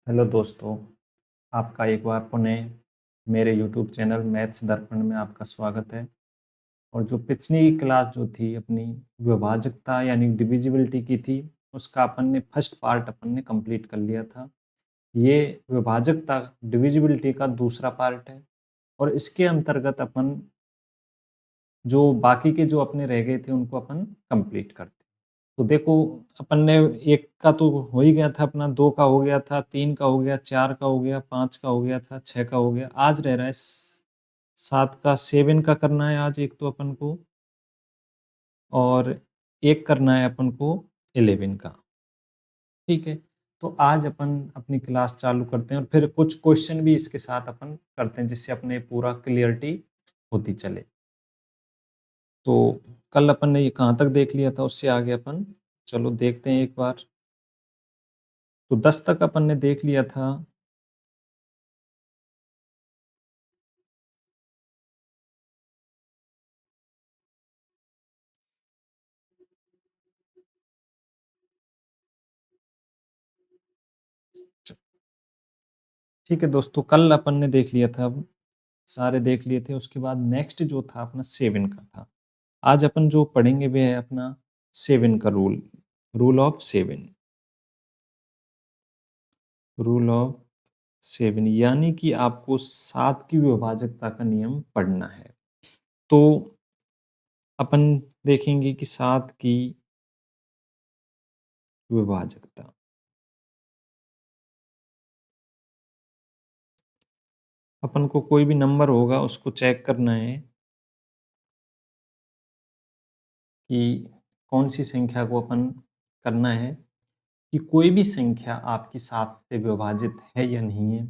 Hello दोस्तों, आपका एक बार पुनः मेरे यूट्यूब चैनल मैथ्स दर्पण में आपका स्वागत है। और जो पिछली क्लास जो थी अपनी विभाजकता यानी डिविजिबिलिटी की थी, उसका अपन ने फर्स्ट पार्ट अपन ने कंप्लीट कर लिया था। ये विभाजकता डिविजिबिलिटी का दूसरा पार्ट है और इसके अंतर्गत अपन जो बाकी के जो अपने रह गए थे उनको अपन कंप्लीट करते। तो देखो, अपन ने एक का तो हो ही गया था अपना, दो का हो गया था, तीन का हो गया, चार का हो गया, पांच का हो गया था, छह का हो गया। आज रह रहा है सात का, सेवन का करना है आज एक तो अपन को, और एक करना है अपन को 11 का। ठीक है, तो आज अपन अपनी क्लास चालू करते हैं और फिर कुछ क्वेश्चन भी इसके साथ अपन करते हैं जिससे अपने पूरा क्लियरिटी होती चले। तो कल अपन ने ये कहाँ तक देख लिया था, उससे आगे अपन चलो देखते हैं एक बार। तो 10 तक अपन ने देख लिया था। ठीक है दोस्तों, कल अपन ने देख लिया था, सारे देख लिए थे। उसके बाद नेक्स्ट जो था अपना 7 का था। आज अपन जो पढ़ेंगे वे है अपना 7 का rule, rule of 7। Rule of 7 यानी कि आपको 7 की विभाजकता का नियम पढ़ना है। तो अपन देखेंगे कि 7 की विभाजकता, अपन को कोई भी नंबर होगा उसको चेक करना है कि कौन सी संख्या को अपन करना है कि कोई भी संख्या आपकी 7 से विभाजित है या नहीं है,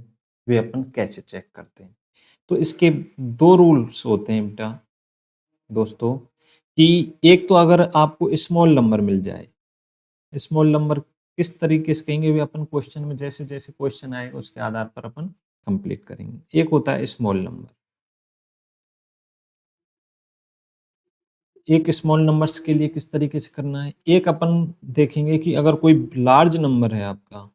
वे अपन कैसे चेक करते हैं। तो इसके दो रूल्स होते हैं बेटा दोस्तों, कि एक तो अगर आपको स्मॉल नंबर मिल जाए, स्मॉल नंबर किस तरीके से कहेंगे वे अपन क्वेश्चन में जैसे जैसे क्वेश्चन आएगा उसके आधार पर अपन कंप्लीट करेंगे। एक होता है स्मॉल नंबर, एक स्मॉल नंबर्स के लिए किस तरीके से करना है। एक अपन देखेंगे कि अगर कोई लार्ज नंबर है आपका,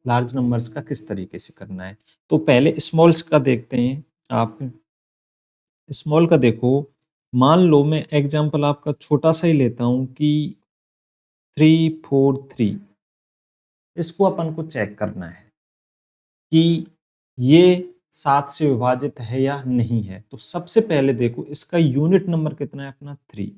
लार्ज नंबर्स का किस तरीके से करना है। तो पहले स्मॉल्स का देखते हैं। आप स्मॉल का देखो, मान लो मैं एग्जांपल आपका छोटा सा ही लेता हूं कि 343। इसको अपन को चेक करना है कि ये 7 से विभाजित है या नहीं है। तो सबसे पहले देखो इसका यूनिट नंबर कितना है अपना 3।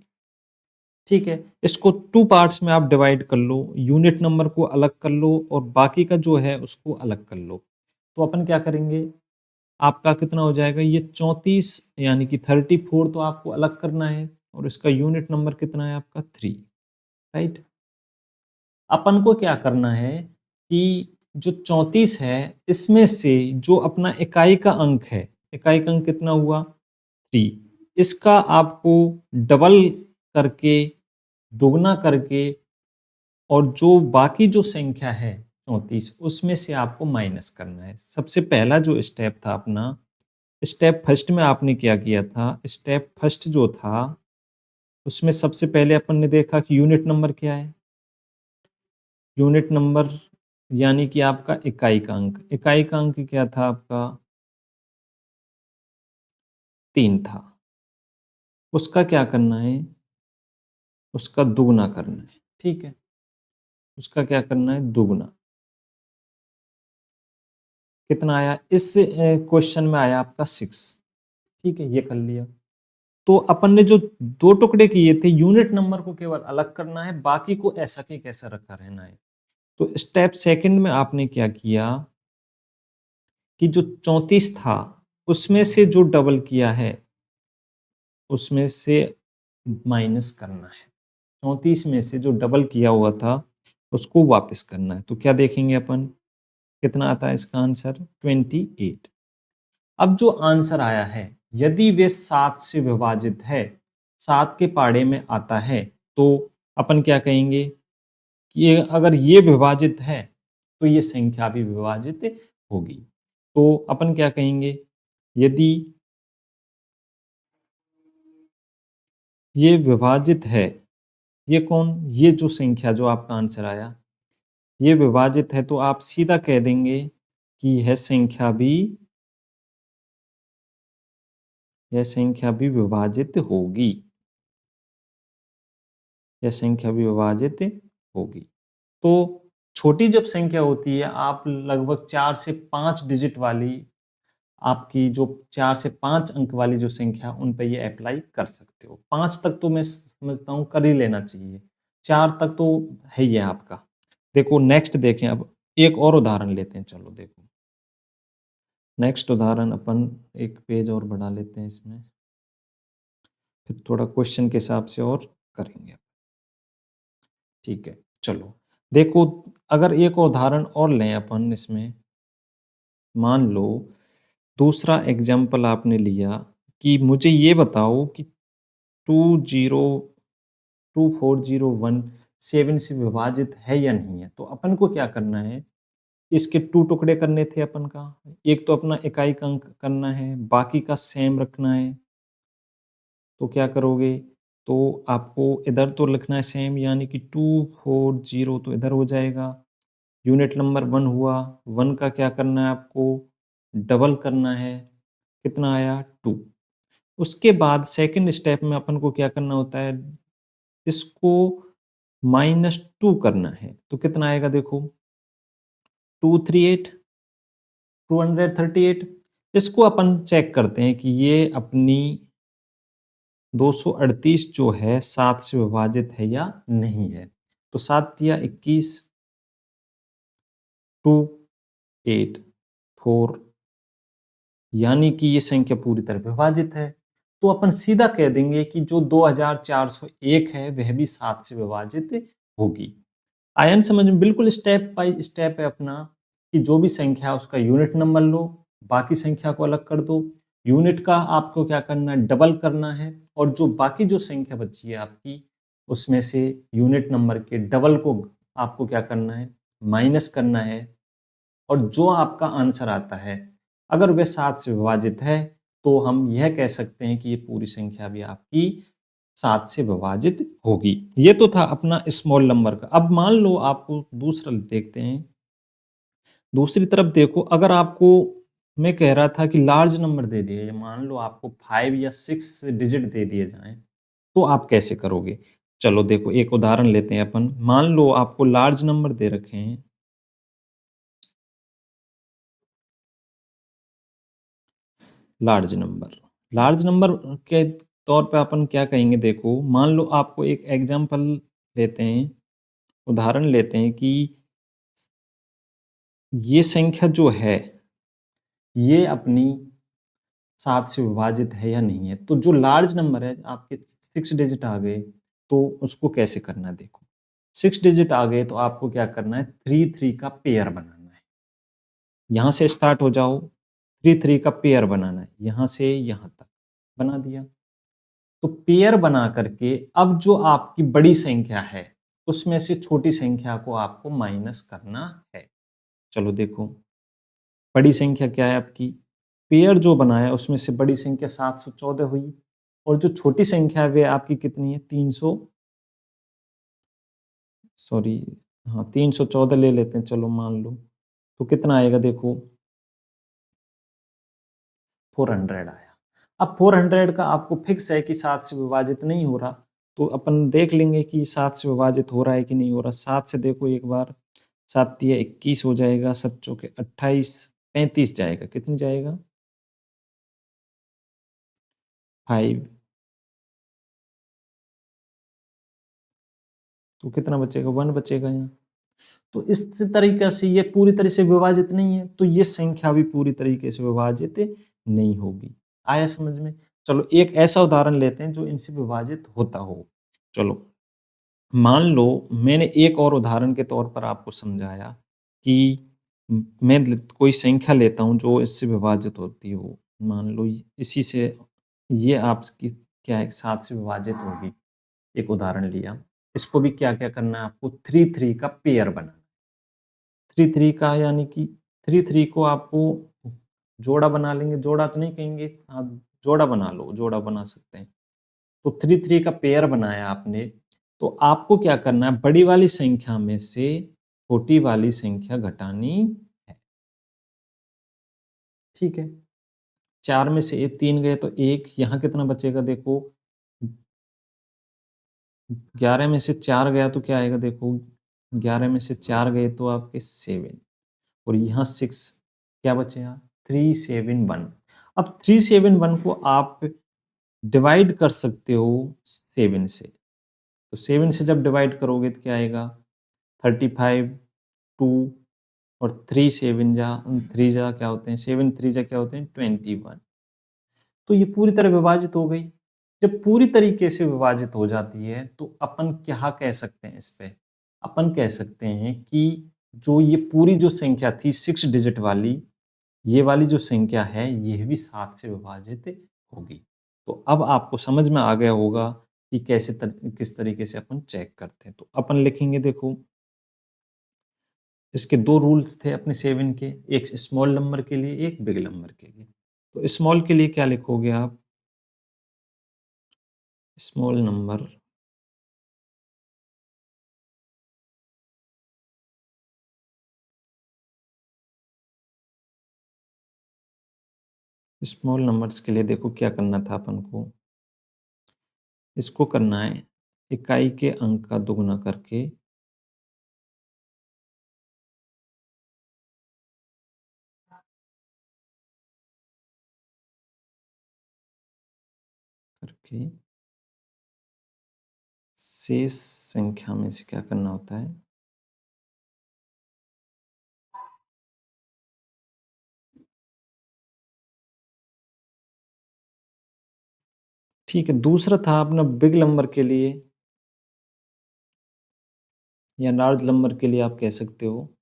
ठीक है, इसको टू पार्ट्स में आप डिवाइड कर लो, यूनिट नंबर को अलग कर लो और बाकी का जो है उसको अलग कर लो। तो अपन क्या करेंगे, आपका कितना हो जाएगा ये 34, यानी कि 34 तो आपको अलग करना है और इसका यूनिट नंबर कितना है आपका 3। राइट, अपन को क्या करना है कि जो 34 है इसमें से जो अपना इकाई का अंक है, इकाई का अंक कितना हुआ 3, इसका आपको डबल करके, दोगुना करके, और जो बाकी जो संख्या है 34 उसमें से आपको माइनस करना है। सबसे पहला जो स्टेप था अपना, स्टेप फर्स्ट में आपने क्या किया था, स्टेप फर्स्ट जो था उसमें सबसे पहले अपन ने देखा कि यूनिट नंबर क्या है। यूनिट नंबर यानी कि आपका इकाई का अंक, इकाई का अंक क्या था आपका 3 था। उसका क्या करना है, उसका दुगुना करना है। ठीक है, उसका क्या करना है दुगुना। कितना आया इस क्वेश्चन में, आया आपका 6। ठीक है, ये कर लिया। तो अपन ने जो दो टुकड़े किए थे, यूनिट नंबर को केवल अलग करना है, बाकी को ऐसा के कैसा रखा रहना है। तो स्टेप सेकंड में आपने क्या किया कि जो 34 था उसमें से जो डबल किया है उसमें से माइनस करना है। 34 में से जो डबल किया हुआ था उसको वापस करना है। तो क्या देखेंगे अपन, कितना आता है इसका आंसर 28। अब जो आंसर आया है, यदि वे 7 से विभाजित है, 7 के पाड़े में आता है, तो अपन क्या कहेंगे कि अगर ये विभाजित है तो ये संख्या भी विभाजित होगी। तो अपन क्या कहेंगे, यदि ये विभाजित है ये कौन? ये जो संख्या जो आपका आंसर आया, ये विभाजित है, तो आप सीधा कह देंगे कि यह संख्या भी विभाजित होगी। यह संख्या भी विभाजित होगी। तो छोटी जब संख्या होती है, आप लगभग 4 से 5 डिजिट वाली, आपकी जो 4 से 5 अंक वाली जो संख्या, उन पे ये अप्लाई कर सकते हो। 5 तक तो मैं समझता हूँ कर ही लेना चाहिए। 4 तक तो है ही है आपका। देखो नेक्स्ट देखें, अब एक और उदाहरण लेते हैं। चलो देखो, नेक्स्ट उदाहरण अपन एक पेज और बढ़ा लेते हैं इसमें, फिर थोड़ा क्वेश्चन के हिसाब से और करेंगे। ठीक है, चलो देखो, अगर एक उदाहरण और लें अपन इसमें, मान लो दूसरा एग्जाम्पल आपने लिया कि मुझे ये बताओ कि 2024017 से विभाजित है या नहीं है। तो अपन को क्या करना है, इसके 2 टुकड़े करने थे अपन का। एक तो अपना इकाई का अंक करना है, बाकी का सेम रखना है। तो क्या करोगे, तो आपको इधर तो लिखना है सेम, यानी कि 240 तो इधर हो जाएगा। यूनिट नंबर 1 हुआ, 1 का क्या करना है आपको, डबल करना है। कितना आया, 2। उसके बाद सेकंड स्टेप में अपन को क्या करना होता है, इसको -2 करना है। तो कितना आएगा देखो, 238, 238। इसको अपन चेक करते हैं कि ये अपनी 238 जो है 7 से विभाजित है या नहीं है। तो 7 तिया 21, 2 8 4, यानी कि ये संख्या पूरी तरह विभाजित है। तो अपन सीधा कह देंगे कि जो 2401 है वह भी 7 से विभाजित होगी। आयन समझ में, बिल्कुल स्टेप बाय स्टेप है अपना, कि जो भी संख्या है उसका यूनिट नंबर लो, बाकी संख्या को अलग कर दो। यूनिट का आपको क्या करना है, डबल करना है, और जो बाकी जो संख्या बची है आपकी, उसमें से यूनिट नंबर के डबल को आपको क्या करना है, माइनस करना है। और जो आपका आंसर आता है, अगर वह 7 से विभाजित है, तो हम यह कह सकते हैं कि ये पूरी संख्या भी आपकी 7 से विभाजित होगी। ये तो था अपना स्मॉल नंबर का। अब मान लो आपको दूसरा देखते हैं। दूसरी तरफ देखो, अगर आपको, मैं कह रहा था कि लार्ज नंबर दे दिए, मान लो आपको 5 या 6 डिजिट दे दिए जाएं, तो आप कैसे करोगे। चलो देखो, एक उदाहरण लेते हैं अपन। मान लो आपको लार्ज नंबर दे रखे हैं, लार्ज नंबर। लार्ज नंबर के तौर पे अपन क्या कहेंगे, देखो मान लो आपको एक एग्जांपल लेते हैं, उदाहरण लेते हैं कि ये संख्या जो है, ये अपनी 7 से विभाजित है या नहीं है। तो जो लार्ज नंबर है, आपके 6 डिजिट आ गए, तो उसको कैसे करना है देखो। 6 डिजिट आ गए तो आपको क्या करना है, 3 3 का पेयर बनाना है। यहाँ से स्टार्ट हो जाओ, 3 3 का पेयर बनाना है, यहाँ से यहाँ तक बना दिया। तो पेयर बना करके अब जो आपकी बड़ी संख्या है, उसमें से छोटी संख्या को आपको माइनस करना है। चलो देखो, बड़ी संख्या क्या है आपकी, पेयर जो बनाया उसमें से बड़ी संख्या 714 हुई, और जो छोटी संख्या है वे आपकी कितनी है, 300, सॉरी, हाँ 314 ले लेते हैं, चलो मान लो। तो कितना आएगा देखो, 400 आया। अब 400 का आपको फिक्स है कि 7 से विभाजित नहीं हो रहा, तो अपन देख लेंगे कि 7 से विभाजित हो रहा है कि नहीं हो रहा। 7 से देखो एक बार, 7 तिया 21 हो जाएगा, 7 चौके 28, 35 जाएगा, कितनी जाएगा, 5। तो कितना बचेगा, 1 बचेगा यहाँ। तो इस तरीके से ये पूरी तरह से विभाजित नहीं है, तो ये संख्या भी पूरी तरीके से विभाजित नहीं होगी। आया समझ में। चलो एक ऐसा उदाहरण लेते हैं जो इनसे विभाजित होता हो। चलो मान लो, मैंने एक और उदाहरण के तौर पर आपको समझाया कि मैं कोई संख्या लेता हूं जो इससे विभाजित होती हो। मान लो इसी से ये आपकी क्या है, 7 से विभाजित होगी। एक उदाहरण लिया, इसको भी क्या क्या करना है आपको, 3 3 का पेयर बनाना। 3 3 का यानी कि 3 3 को आपको जोड़ा बना लेंगे, जोड़ा तो नहीं कहेंगे, आप जोड़ा बना लो, जोड़ा बना सकते हैं। तो 3 3 का पेयर बनाया आपने, तो आपको क्या करना है, बड़ी वाली संख्या में से छोटी वाली संख्या घटानी है। ठीक है, 4 में से ये 3 गए तो 1, यहाँ कितना बचेगा देखो, 11 में से 4 गया तो क्या आएगा देखो, 11 में से 4 गए तो आपके 7, और यहाँ 6 क्या बचेगा, 371। अब 371 को आप डिवाइड कर सकते हो 7 से, तो 7 से जब डिवाइड करोगे तो क्या आएगा, 35, 2 और 3 जा क्या होते हैं, 7 3 जा क्या होते हैं, 21। तो ये पूरी तरह विभाजित हो गई। जब पूरी तरीके से विभाजित हो जाती है तो अपन क्या कह सकते हैं इस पे, अपन कह सकते हैं कि जो ये पूरी जो संख्या थी 6 डिजिट वाली, ये वाली जो संख्या है ये भी 7 से विभाजित होगी। तो अब आपको समझ में आ गया होगा कि किस तरीके से अपन चेक करते हैं। तो अपन लिखेंगे देखो, इसके 2 रूल्स थे अपने 7 के, एक स्मॉल नंबर के लिए, एक बिग नंबर के लिए। तो स्मॉल के लिए क्या लिखोगे आप, स्मॉल नंबर स्मॉल नंबर्स के लिए देखो क्या करना था अपन को, इसको करना है इकाई के अंक का दुगुना करके शेष संख्या में से क्या करना होता है, ठीक है। दूसरा था अपना बिग नंबर के लिए या लार्ज नंबर के लिए आप कह सकते हो,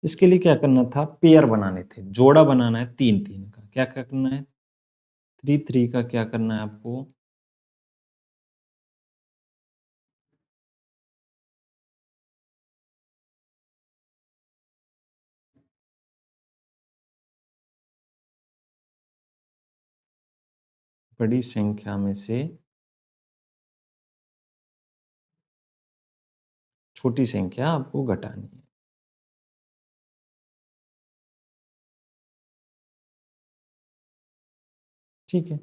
इसके लिए क्या करना था, पेयर बनाने थे, जोड़ा बनाना है 3 3 का, क्या क्या करना है, 3 3 का क्या करना है आपको, बड़ी संख्या में से छोटी संख्या आपको घटानी है। ठीक है,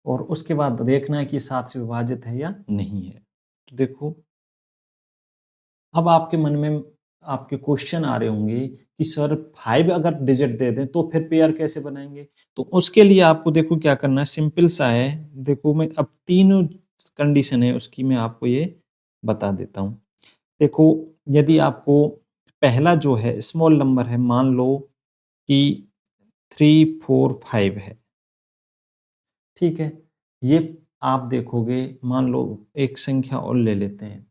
और उसके बाद देखना है कि 7 से विभाजित है या नहीं है। तो देखो, अब आपके मन में आपके क्वेश्चन आ रहे होंगे कि सर 5 अगर डिजिट दे दें तो फिर पेयर कैसे बनाएंगे। तो उसके लिए आपको देखो क्या करना है, सिंपल सा है। देखो मैं अब तीनों कंडीशन है उसकी मैं आपको ये बता देता हूँ। देखो, यदि आपको पहला जो है स्मॉल नंबर है, मान लो कि 3 4 5 है, ठीक है। ये आप देखोगे, मान लो एक संख्या और ले लेते हैं,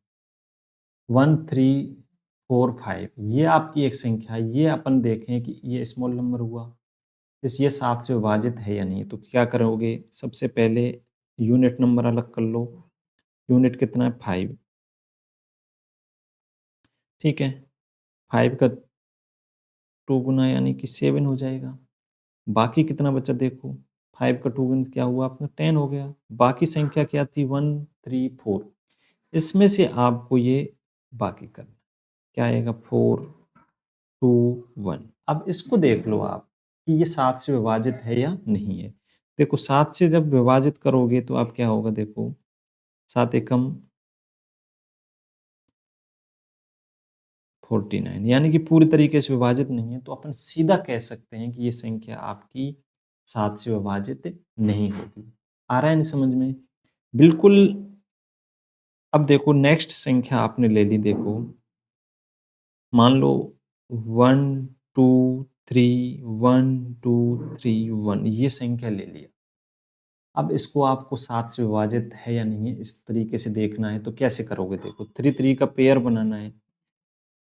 1345, ये आपकी एक संख्या है, ये अपन देखें कि ये स्मॉल नंबर हुआ, इस ये 7 से विभाजित है या नहीं। तो क्या करोगे, सबसे पहले यूनिट नंबर अलग कर लो, यूनिट कितना है 5, ठीक है। 5 का 2 गुना यानी कि 7 हो जाएगा। बाकी कितना बचा देखो, 5 का 2 गुना क्या हुआ अपना 10 हो गया। बाकी संख्या क्या थी 134, इसमें से आपको ये बाकी करना, क्या आएगा 421। अब इसको देख लो आप कि ये 7 से विभाजित है या नहीं है। देखो 7 से जब विभाजित करोगे तो आप क्या होगा, देखो 7 एकम 49, यानी कि पूरी तरीके से विभाजित नहीं है। तो अपन सीधा कह सकते हैं कि ये संख्या आपकी 7 से विभाजित नहीं होगी। आ रहा है नहीं समझ में? बिल्कुल। अब देखो नेक्स्ट संख्या आपने ले ली, देखो मान लो 1 2 3 1 2 3 1, ये संख्या ले लिया। अब इसको आपको 7 से विभाजित है या नहीं है इस तरीके से देखना है। तो कैसे करोगे, देखो 3 3 का पेयर बनाना है,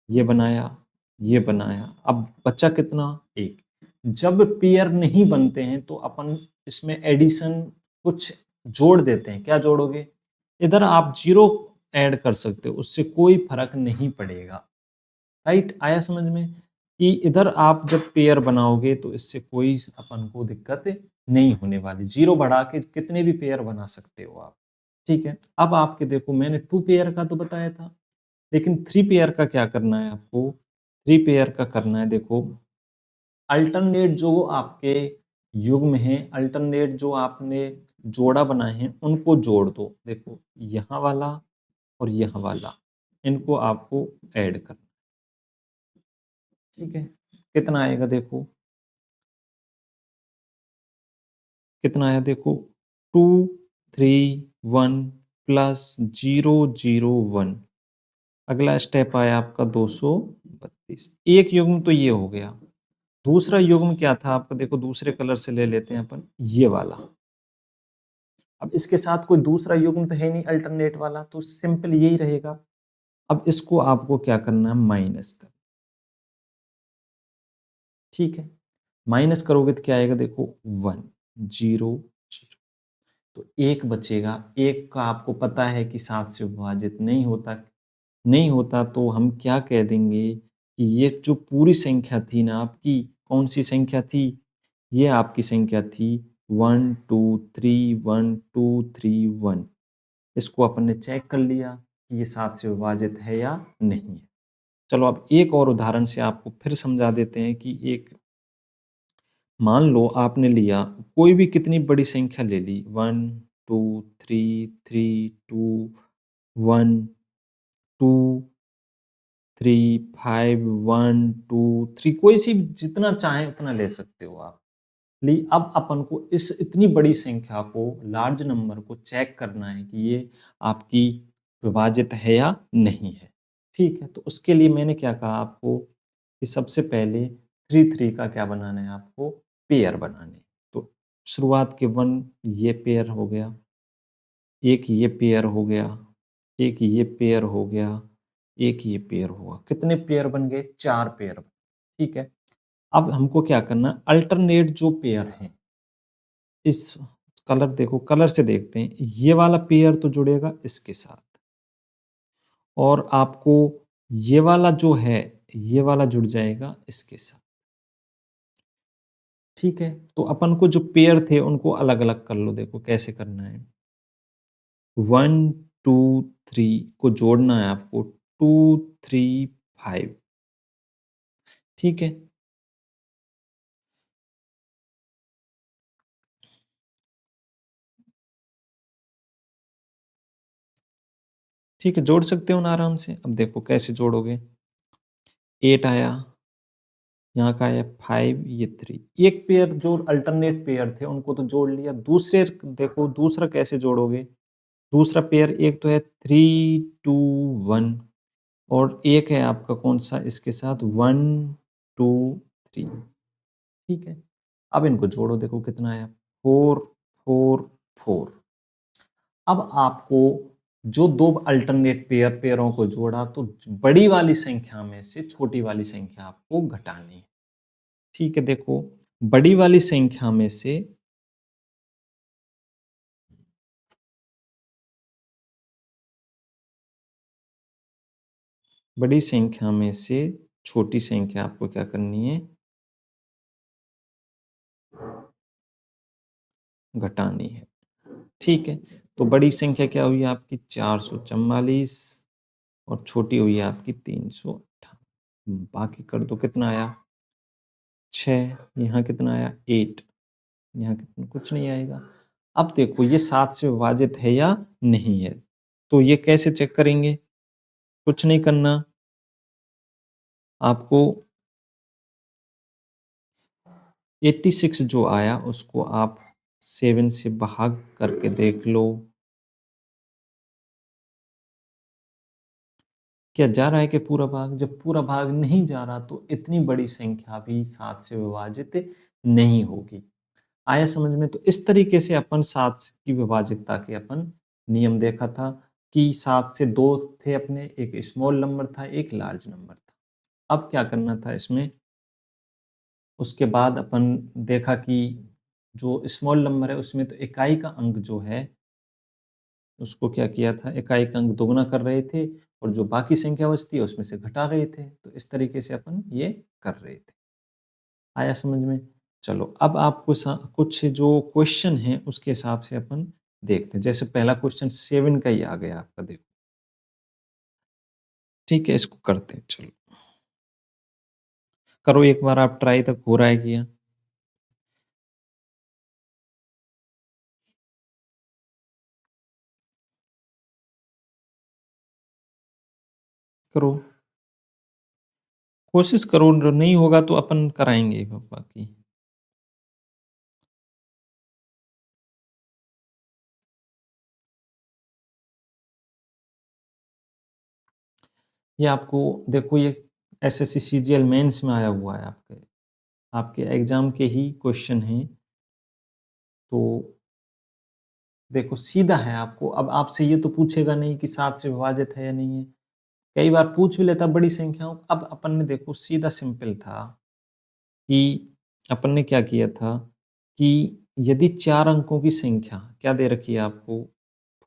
ये बनाया, ये बनाया, अब बचा कितना, एक। जब पेयर नहीं बनते हैं तो अपन इसमें एडिशन कुछ जोड़ देते हैं। क्या जोड़ोगे, इधर आप जीरो ऐड कर सकते हो, उससे कोई फर्क नहीं पड़ेगा। राइट, आया समझ में? कि इधर आप जब पेयर बनाओगे तो इससे कोई अपन को दिक्कत नहीं होने वाली। 0 बढ़ा के कितने भी पेयर बना सकते हो आप, ठीक है? अब आपके देखो मैंने 2 पेयर का तो बताया था, लेकिन 3 पेयर का क्या करना है आपको? 3 पेयर का करना है देखो, अल्टरनेट जो आपके युग्म हैं, अल्टरनेट जो आपने जोड़ा बनाए हैं, उनको जोड़ दो। देखो यहाँ वाला और यहाँ वाला, इनको आपको ऐड करना, ठीक है? कितना आएगा देखो, कितना आया देखो, 2 3 1 प्लस 0 0 1। अगला स्टेप आया आपका 232। एक युग्म तो ये हो गया। दूसरा युग्म क्या था आपका? देखो दूसरे कलर से ले लेते हैं अपन, ये वाला। अब इसके साथ कोई दूसरा युग्म तो है नहीं अल्टरनेट वाला, तो सिंपल यही रहेगा। अब इसको आपको क्या करना है? माइनस कर, ठीक है? माइनस करोगे तो क्या आएगा देखो, 1 0 0। तो एक बचेगा। एक का आपको पता है कि 7 से विभाजित नहीं होता, नहीं होता तो हम क्या कह देंगे कि ये जो पूरी संख्या थी ना आपकी, कौन सी संख्या थी? ये आपकी संख्या थी 1 2 3 1 2 3 1। इसको अपन ने चेक कर लिया कि ये 7 से विभाजित है या नहीं है। चलो अब एक और उदाहरण से आपको फिर समझा देते हैं कि एक, मान लो आपने लिया कोई भी कितनी बड़ी संख्या ले ली, 1 2 3 3 2 1 2 3 5 1 2 3, कोई सी जितना चाहे उतना ले सकते हो आप। ली अब अपन को इस इतनी बड़ी संख्या को, लार्ज नंबर को चेक करना है कि ये आपकी विभाजित है या नहीं है, ठीक है? तो उसके लिए मैंने क्या कहा आपको कि सबसे पहले 3 3 का क्या बनाना है आपको? पेयर बनाने हैं। तो शुरुआत के 1 ये पेयर हो गया, एक ये पेयर हो गया, एक ये पेयर हो गया, एक ये पेयर हुआ। कितने पेयर बन गए? 4 पेयर, ठीक है? अब हमको क्या करना है? अल्टरनेट जो पेयर हैं, इस कलर देखो, कलर से देखते हैं, ये वाला पेयर तो जुड़ेगा इसके साथ, और आपको ये वाला जो है, ये वाला जुड़ जाएगा इसके साथ, ठीक है? तो अपन को जो पेयर थे उनको अलग अलग कर लो। देखो कैसे करना है, 1 2 3 को जोड़ना है आपको, 2 3 5, ठीक है? ठीक है, जोड़ सकते हो ना आराम से। अब देखो कैसे जोड़ोगे, 8 आया, यहाँ का आया 5, ये 3। एक पेयर जो अल्टरनेट पेयर थे उनको तो जोड़ लिया। दूसरे देखो दूसरा कैसे जोड़ोगे? दूसरा पेयर एक तो है 3 2 1, और एक है आपका कौन सा इसके साथ, 1 2 3, ठीक है? अब इनको जोड़ो, देखो कितना आया, 4 4 4। अब आपको जो दो अल्टरनेट पेयरों को जोड़ा, तो बड़ी वाली संख्या में से छोटी वाली संख्या आपको घटानी है, ठीक है? देखो बड़ी वाली संख्या में से, बड़ी संख्या में से छोटी संख्या आपको क्या करनी है? घटानी है, ठीक है? तो बड़ी संख्या क्या हुई आपकी? 444, और छोटी हुई है आपकी 358। बाकी कर दो, कितना आया? 6। यहाँ कितना आया? 8। यहाँ कितना? कुछ नहीं आएगा। अब देखो ये 7 से विभाजित है या नहीं है, तो ये कैसे चेक करेंगे? कुछ नहीं करना आपको, 86 जो आया उसको आप 7 से भाग करके देख लो, क्या जा रहा है कि पूरा भाग? जब पूरा भाग नहीं जा रहा तो इतनी बड़ी संख्या भी 7 से विभाजित नहीं होगी। आया समझ में? तो इस तरीके से अपन 7 की विभाज्यता के अपन नियम देखा था कि 7 से 2 थे अपने, एक स्मॉल नंबर था, एक लार्ज नंबर था। अब क्या करना था इसमें? उसके बाद अपन देखा कि जो स्मॉल नंबर है उसमें तो इकाई का अंक जो है, उसको क्या किया था? इकाई का अंक दोगुना कर रहे थे, और जो बाकी संख्या बचती है उसमें से घटा रहे थे। तो इस तरीके से अपन ये कर रहे थे। आया समझ में? चलो अब आपको कुछ जो क्वेश्चन है उसके हिसाब से अपन देखते हैं। जैसे पहला क्वेश्चन 7 का ही आ गया आपका, देखो। ठीक है, इसको करते हैं, चलो। करो एक बार आप ट्राई, तक हो रहा है क्या? करो, कोशिश करो, नहीं होगा तो अपन कराएंगे बाकी। ये आपको देखो, ये एसएससी सीजीएल मेंस में आया हुआ है, आपके आपके एग्जाम के ही क्वेश्चन हैं। तो देखो सीधा है, आपको अब आपसे ये तो पूछेगा नहीं कि 7 से विभाजित है या नहीं है। कई बार पूछ भी लेता बड़ी संख्याओं। अब अपन ने देखो सीधा सिंपल था कि अपन ने क्या किया था कि यदि 4 अंकों की संख्या क्या दे रखी है आपको,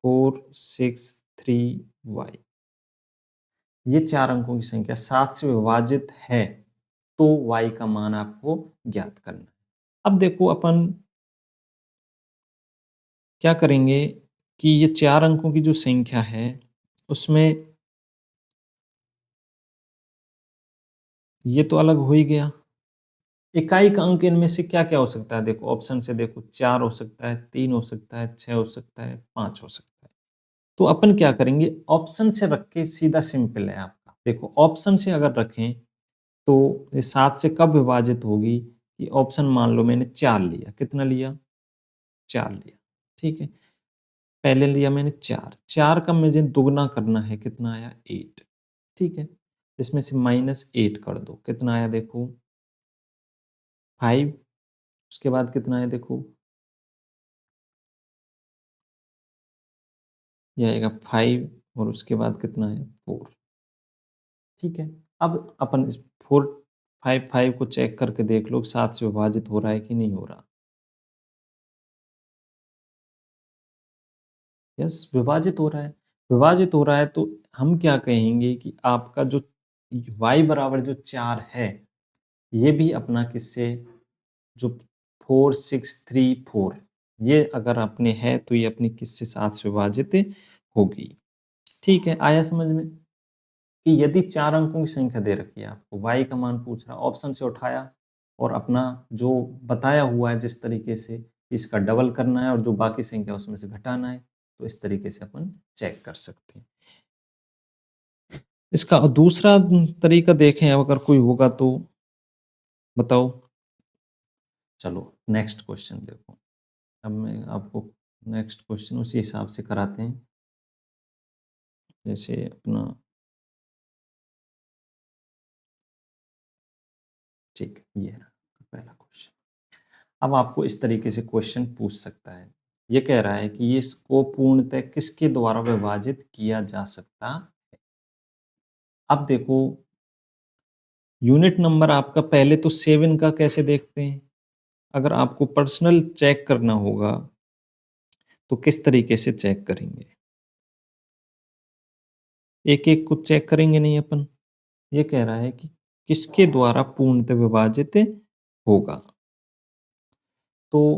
4 6 3 y, ये 4 अंकों की संख्या 7 से विभाजित है, तो y का मान आपको ज्ञात करना है। अब देखो अपन क्या करेंगे कि ये 4 अंकों की जो संख्या है उसमें ये तो अलग हो ही गया। इकाई का अंक इनमें से क्या-क्या हो सकता है? देखो ऑप्शन से देखो, 4 हो सकता है, 3 हो सकता है, 6 हो सकता है, 5 हो सकता है। तो अपन क्या करेंगे, ऑप्शन से रख के सीधा सिंपल है आपका। देखो ऑप्शन से अगर रखें तो ये 7 से कब विभाजित होगी कि ऑप्शन मान लो मैंने 4 लिया, कितना लिया? 4 लिया, ठीक है। पहले लिया मैंने 4, 4 का मुझे दुगना करना है, कितना आया? 8, ठीक है। इसमें से -8 कर दो, कितना आया देखो? 5। उसके बाद कितना आया देखो? ये आएगा 5 और उसके बाद कितना है? 4, ठीक है। अब अपन इस 4 5 5 को चेक करके देख लो 7 से विभाजित हो रहा है कि नहीं हो रहा? यस, विभाजित हो रहा है। विभाजित हो रहा है तो हम क्या कहेंगे कि आपका जो y बराबर जो 4 है, ये भी अपना किससे, जो 4 6 3 4, ये अगर अपने है तो ये अपनी किससे 7 से विभाजित होगी। ठीक है, आया समझ में? कि यदि 4 अंकों की संख्या दे रखी है आपको, y का मान पूछ रहा है, ऑप्शन से उठाया और अपना जो बताया हुआ है जिस तरीके से कि इसका डबल करना है और जो बाकी संख्या उसमें से घटाना है, तो इस तरीके से अपन चेक कर सकते हैं। इसका दूसरा तरीका देखें अगर कोई होगा तो बताओ। चलो नेक्स्ट क्वेश्चन देखो। अब मैं आपको नेक्स्ट क्वेश्चन उसी हिसाब से कराते हैं जैसे अपना, ठीक है, ये है पहला क्वेश्चन। अब आपको इस तरीके से क्वेश्चन पूछ सकता है। ये कह रहा है कि ये इसको पूर्णतः किसके द्वारा विभाजित किया जा सकता है। अब देखो यूनिट नंबर आपका, पहले तो 7 का कैसे देखते हैं। अगर आपको पर्सनल चेक करना होगा तो किस तरीके से चेक करेंगे? एक एक को चेक करेंगे नहीं अपन। ये कह रहा है कि किसके द्वारा पूर्णतः विभाजित होगा। तो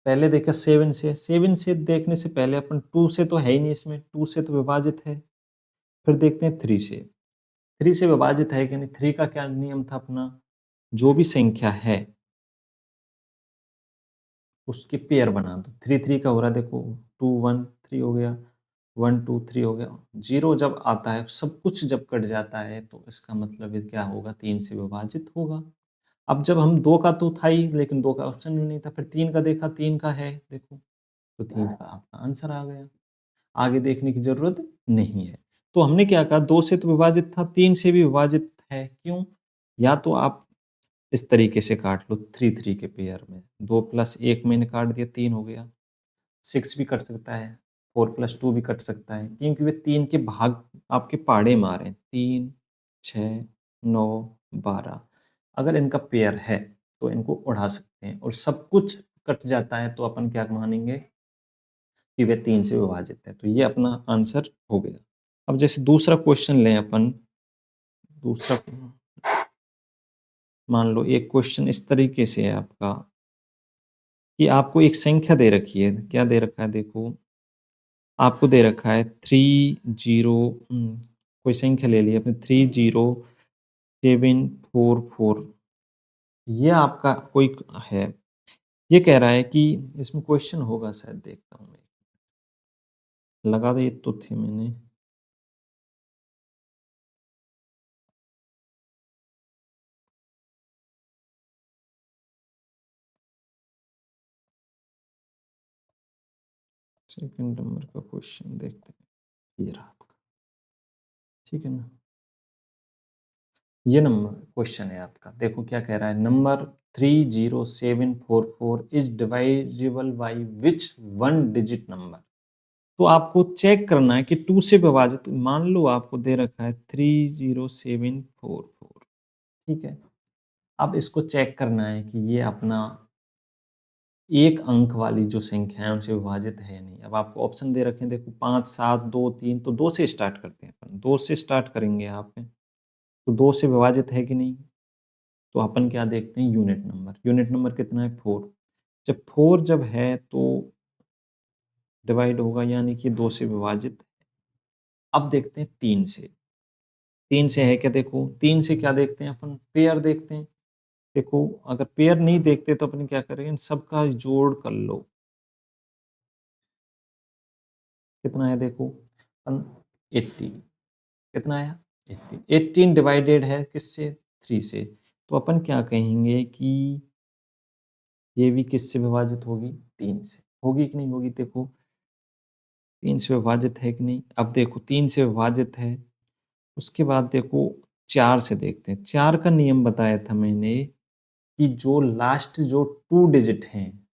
पहले देखा 7 से, 7 से देखने से पहले अपन 2 से तो है ही नहीं, इसमें 2 से तो विभाजित है। फिर देखते हैं 3 से, 3 से विभाजित है कि नहीं। 3 का क्या नियम था अपना, जो भी संख्या है उसके पेयर बना दो। 3 3 का हो रहा है देखो, 2 1 3 हो गया, 1 2 3 हो गया। 0 जब आता है, सब कुछ जब कट जाता है तो इसका मतलब ये क्या होगा, 3 से विभाजित होगा। अब जब हम 2 का तो था ही, लेकिन 2 का ऑप्शन भी नहीं था, फिर 3 का देखा, 3 का है देखो, तो 3 का आपका आंसर आ गया। आगे देखने की ज़रूरत नहीं है। तो हमने क्या कहा, 2 से तो विभाजित था, 3 से भी विभाजित है। क्यों? या तो आप इस तरीके से काट लो 3 3 के पेयर में, 2 प्लस 1 मैंने काट दिया, 3 हो गया। 6 भी कट सकता है, 4 प्लस 2 भी कट सकता है, क्योंकि वे 3 के भाग आपके पाड़े में आ रहे हैं। 3 6 9 12, अगर इनका पेयर है तो इनको उड़ा सकते हैं, और सब कुछ कट जाता है तो अपन क्या मानेंगे कि वे 3 से विभाजित है। तो ये अपना आंसर हो गया। अब जैसे दूसरा क्वेश्चन लें अपन, दूसरा मान लो एक क्वेश्चन इस तरीके से है आपका कि आपको एक संख्या दे रखी है, क्या दे रखा है देखो, आपको दे रखा है 30 कोई संख्या ले ली आपने 30744, ये आपका कोई है, ये कह रहा है कि इसमें क्वेश्चन होगा शायद, देखता हूँ मैं, लगा दिए तो थे मैंने, सेकंड नंबर का क्वेश्चन देखते हैं, ये रहा आपका, ठीक है ना, ये नंबर क्वेश्चन है आपका, देखो क्या कह रहा है, number 30744 is divisible by which one digit number. तो आपको चेक करना है कि 2 से विभाजित, मान लो आपको दे रखा है 30744, ठीक है, अब इसको चेक करना है कि ये अपना एक अंक वाली जो संख्या है उनसे विभाजित है या नहीं। अब आपको ऑप्शन दे रखे हैं देखो, 5 7 2 3, तो 2 से स्टार्ट करते हैं अपन, 2 से स्टार्ट करेंगे आप, तो 2 से विभाजित है कि नहीं, तो अपन क्या देखते हैं, यूनिट नंबर, यूनिट नंबर कितना है 4, जब 4 जब है तो डिवाइड होगा, यानी कि 2 से विभाजित। अब देखते हैं 3 से, 3 से है क्या, देखो 3 से क्या देखते हैं अपन, पेयर देखते हैं, देखो अगर पेयर नहीं देखते तो अपन क्या करेंगे, इन सबका जोड़ कर लो, कितना है देखो, 80, कितना आया 18, 18 डिवाइडेड है किससे, 3 से, तो अपन क्या कहेंगे कि ये भी किससे विभाजित होगी, 3 से, होगी कि नहीं होगी, देखो 3 से विभाजित है कि नहीं, अब देखो 3 से विभाजित है, उसके बाद देखो 4 से देखते हैं, 4 का नियम बताया था मैंने कि जो लास्ट जो 2 डिजिट हैं,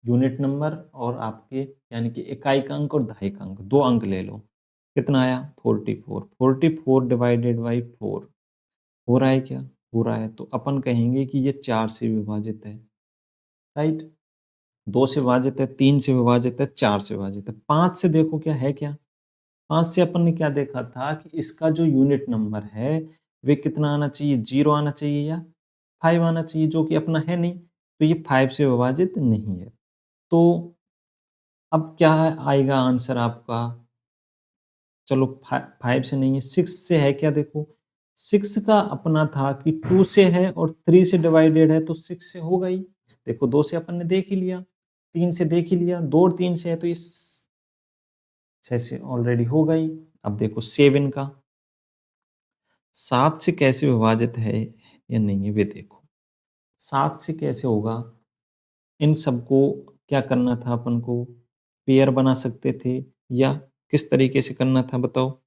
यूनिट नंबर और आपके यानी कि इकाई का अंक और दहाई का अंक, 2 अंक ले लो, कितना आया 44, 44 डिवाइडेड बाई 4, हो रहा है क्या, हो रहा है, तो अपन कहेंगे कि ये 4 से विभाजित है, राइट, 2 से विभाजित है, 3 से विभाजित है, 4 से विभाजित है, 5 से देखो क्या है क्या, 5 से अपन ने क्या देखा था कि इसका जो यूनिट नंबर है, वे कितना आना चाहिए, 0 आना चाहिए या 5 आना चाहिए, जो कि अपना है नहीं, तो ये 5 से विभाजित नहीं है। तो अब क्या आएगा आंसर आपका, चलो 5 से नहीं है, 6 से है क्या, देखो 6 का अपना था कि 2 से है और 3 से डिवाइडेड है, तो 6 से होगा ही, देखो 2 से अपन ने देख ही लिया, 3 से देख ही लिया, 2 और 3 से है तो ये 6 से ऑलरेडी हो गई। अब देखो 7 का, 7 से कैसे विभाजित है या नहीं है वे देखो, 7 से कैसे होगा, इन सबको क्या करना था अपन को, पेयर बना सकते थे या किस तरीके से करना था बताओ,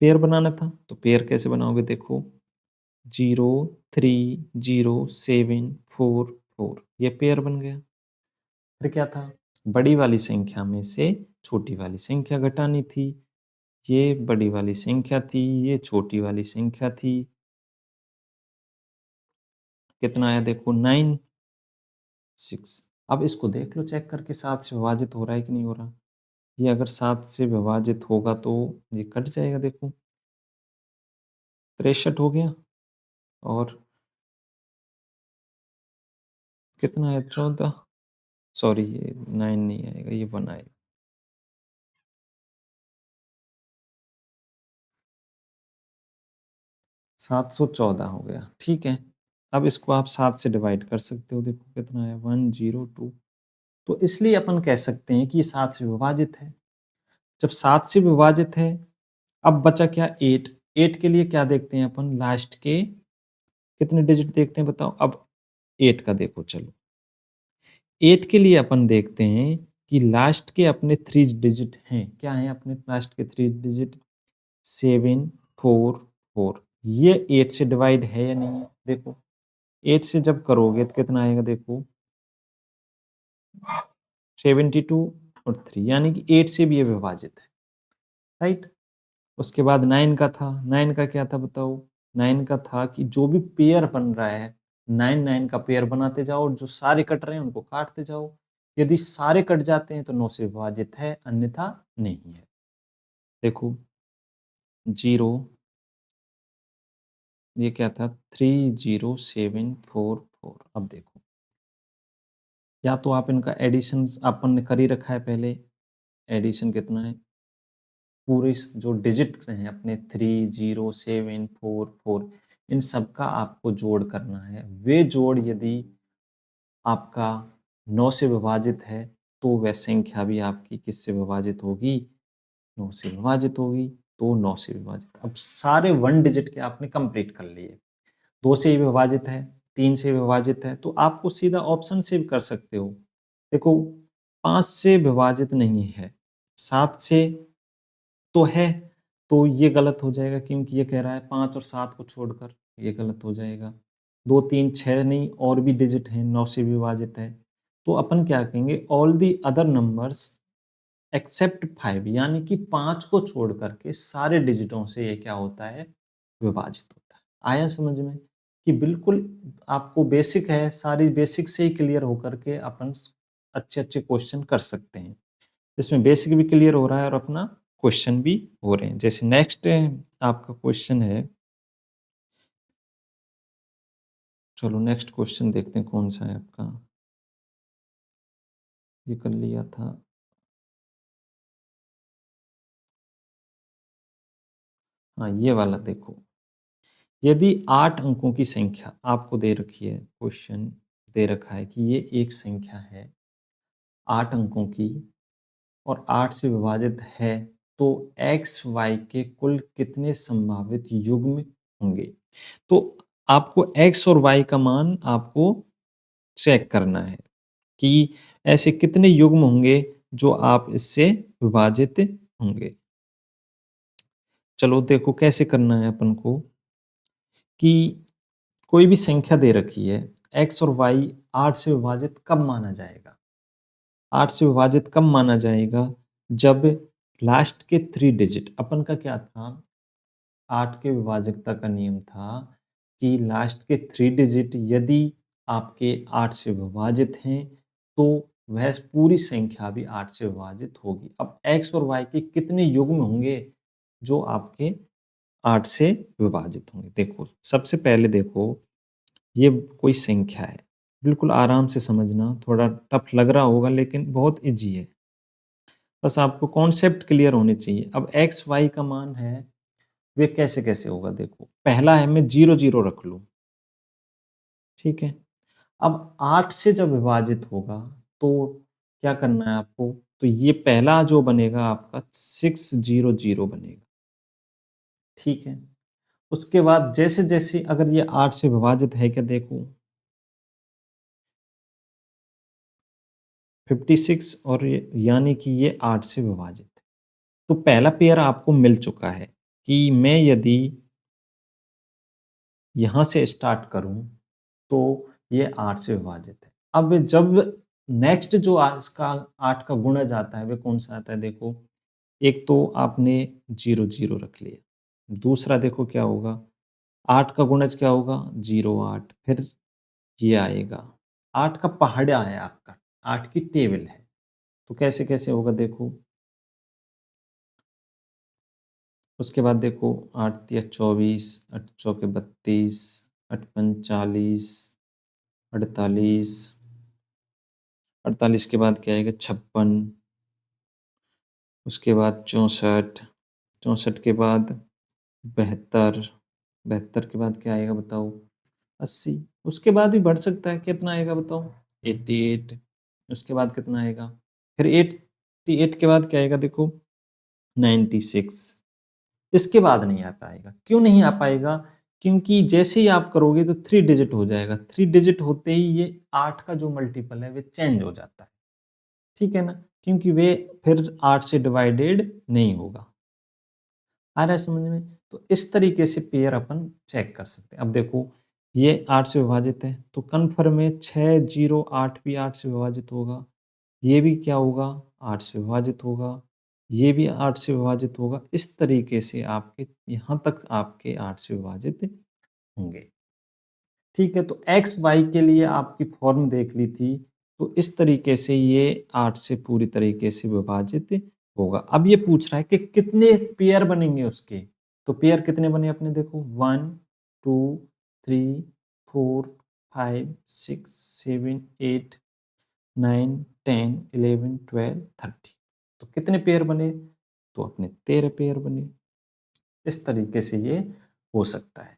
पेयर बनाना था, तो पेयर कैसे बनाओगे, देखो 0 3 0 7 4 4, ये पेयर बन गया। फिर क्या था, बड़ी वाली संख्या में से छोटी वाली संख्या घटानी थी, ये बड़ी वाली संख्या थी, ये छोटी वाली संख्या थी, कितना आया देखो 9 6। अब इसको देख लो चेक करके, 7 से विभाजित हो रहा है कि नहीं हो रहा, ये अगर 7 से विभाजित होगा तो ये कट जाएगा, देखो 63 हो गया, और कितना है 14, सॉरी ये 9 नहीं आएगा, ये 1 आएगा, 714 हो गया, ठीक है। अब इसको आप 7 से डिवाइड कर सकते हो, देखो कितना है 102, तो इसलिए अपन कह सकते हैं कि ये 7 से विभाजित है। जब 7 से विभाजित है, अब बचा क्या 8, 8 के लिए क्या देखते हैं अपन, लास्ट के कितने डिजिट देखते हैं बताओ, अब 8 का देखो चलो, 8 के लिए अपन देखते हैं कि लास्ट के अपने 3 डिजिट हैं, क्या हैं अपने लास्ट के 3 डिजिट, 7 4 4, ये 8 से डिवाइड है या नहीं है, देखो 8 से जब करोगे तो कितना आएगा देखो 72 और 3, यानी कि 8 से भी ये विभाजित है, राइट। उसके बाद 9 का था, 9 का क्या था बताओ, 9 का था कि जो भी पेयर बन रहा है, 9 9 का पेयर बनाते जाओ और जो सारे कट रहे हैं उनको काटते जाओ, यदि सारे कट जाते हैं तो 9 से विभाजित है, अन्यथा नहीं है। देखो 0, ये क्या था 30744। अब देखो, या तो आप इनका एडिशन अपन ने कर ही रखा है पहले, एडिशन कितना है, पूरे जो डिजिट हैं अपने 30744, इन सब का आपको जोड़ करना है। वे जोड़ यदि आपका 9 से विभाजित है तो वह संख्या भी आपकी किससे विभाजित होगी, 9 से विभाजित होगी। तो 9 से विभाजित, अब सारे 1 डिजिट के आपने कंप्लीट कर लिए। 2 से विभाजित है, 3 से विभाजित है, तो आपको सीधा ऑप्शन से भी कर सकते हो। देखो 5 से विभाजित नहीं है, 7 से तो है, तो ये गलत हो जाएगा क्योंकि ये कह रहा है 5 और 7 को छोड़कर, ये गलत हो जाएगा। 2, 3, 6 नहीं, और भी डिजिट हैं, 9 से विभाजित है। तो अपन क्या कहेंगे, all the other numbers accept 5, यानी कि 5 को छोड़ करके सारे डिजिटों से ये क्या होता है, विभाजित होता है। आया समझ में? कि बिल्कुल आपको बेसिक है, सारी बेसिक से ही क्लियर होकर के अपन अच्छे-अच्छे क्वेश्चन कर सकते हैं। इसमें बेसिक भी क्लियर हो रहा है और अपना क्वेश्चन भी हो रहे हैं। जैसे नेक्स्ट आपका क्वेश्चन है, चलो नेक्स्ट क्वेश्चन देखते हैं कौन सा है आपका। ये कर लिया था। हाँ, ये वाला देखो। यदि 8 अंकों की संख्या आपको दे रखी है, क्वेश्चन दे रखा है कि ये एक संख्या है 8 अंकों की और 8 से विभाजित है, तो एक्स वाई के कुल कितने संभावित युग्म होंगे। तो आपको एक्स और वाई का मान आपको चेक करना है कि ऐसे कितने युग्म होंगे जो आप इससे विभाजित होंगे। चलो देखो कैसे करना है अपन को, कि कोई भी संख्या दे रखी है, एक्स और वाई 8 से विभाजित कब माना जाएगा? 8 से विभाजित कब माना जाएगा? जब लास्ट के 3 डिजिट, अपन का क्या था, 8 के विभाजकता का नियम था कि लास्ट के 3 डिजिट यदि आपके 8 से विभाजित हैं, तो वह पूरी संख्या भी 8 से विभाजित होगी। अब एक्स और वाई के कितने युग्म होंगे जो आपके 8 से विभाजित होंगे? देखो, सबसे पहले देखो, ये कोई संख्या है, बिल्कुल आराम से समझना, थोड़ा टफ लग रहा होगा लेकिन बहुत ईज़ी है। बस आपको कॉन्सेप्ट क्लियर होने चाहिए। अब एक्स, वाई का मान है, वे कैसे-कैसे होगा देखो। पहला है, मैं 0, 0 रख लूँ, ठीक है? अब 8 से जब विभाजित होगा तो क्या करना है आपको? तो ये पहला जो बनेगा आपका 600 बनेगा, ठीक है? उसके बाद जैसे-जैसे अगर ये 8 से विभाजित है क्या देखो, 56, और ये यानी कि ये 8 से विभाजित है। तो पहला पेयर आपको मिल चुका है कि मैं यदि यहाँ से स्टार्ट करूँ, तो ये 8 से विभाजित है। अब जब नेक्स्ट जो इसका 8 का गुणज आता है, वह कौन-सा आता है देखो, एक तो आपने 0, 0 रख लिया। दूसरा देखो क्या होगा, 8 का गुणज क्या होगा? 0, 8, फिर ये आएगा। 8 का पहाड़ा है आपका, 8 की टेबल है। तो कैसे-कैसे होगा देखो, उसके बाद देखो 8 तिया 24, 8 चौके 32, 8 पंच 40, 48, 48 के बाद क्या आएगा 56, उसके बाद 64, 64 के बाद 72, 72 के बाद क्या आएगा बताओ 80, उसके बाद भी बढ़ सकता है, कितना आएगा बताओ 88, उसके बाद कितना आएगा, फिर 88 के बाद क्या आएगा देखो 96, इसके बाद नहीं आ पाएगा। क्यों नहीं आ पाएगा? क्योंकि जैसे ही आप करोगे तो 3 डिजिट हो जाएगा। 3 डिजिट होते ही ये 8 का जो मल्टीपल है, वे चेंज हो जाता है। ठीक है ना? क्योंकि वे फिर 8 से डिवाइडेड नहीं होगा। आ रहा है समझ में? तो इस तरीके से पेयर अपन चेक कर सकते हैं। अब देखो, ये 8 से विभाजित है, तो कन्फर्म है 608 भी 8 से विभाजित होगा। ये भी क्या होगा? 8 से विभाजित होगा। ये भी 8 से विभाजित होगा। इस तरीके से आपके यहाँ तक आपके 8 से विभाजित होंगे। ठीक है, तो एक्स, वाई के लिए आपकी फॉर्म देख ली थी, तो इस तरीके से ये 8 से पूरी तरीके से विभाजित होगा। अब ये पूछ रहा है कि कितने पेयर बनेंगे उसके, तो पेयर कितने बने अपने देखो 1 2 3 4 5 6 7 8 9 10 11 12 13। तो कितने पेयर बने, तो अपने 13 पेयर बने। इस तरीके से ये हो सकता है।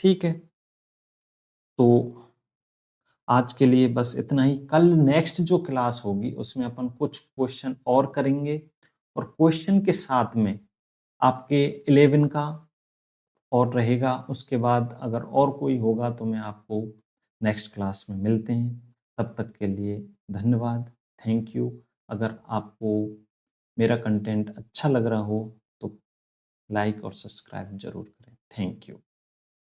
ठीक है, तो आज के लिए बस इतना ही। कल नेक्स्ट जो क्लास होगी उसमें अपन कुछ क्वेश्चन और करेंगे, और क्वेश्चन के साथ में आपके 11 का और रहेगा। उसके बाद अगर और कोई होगा तो मैं आपको नेक्स्ट क्लास में मिलते हैं। तब तक के लिए धन्यवाद, थैंक यू। अगर आपको मेरा कंटेंट अच्छा लग रहा हो तो लाइक और सब्सक्राइब जरूर करें। Thank you.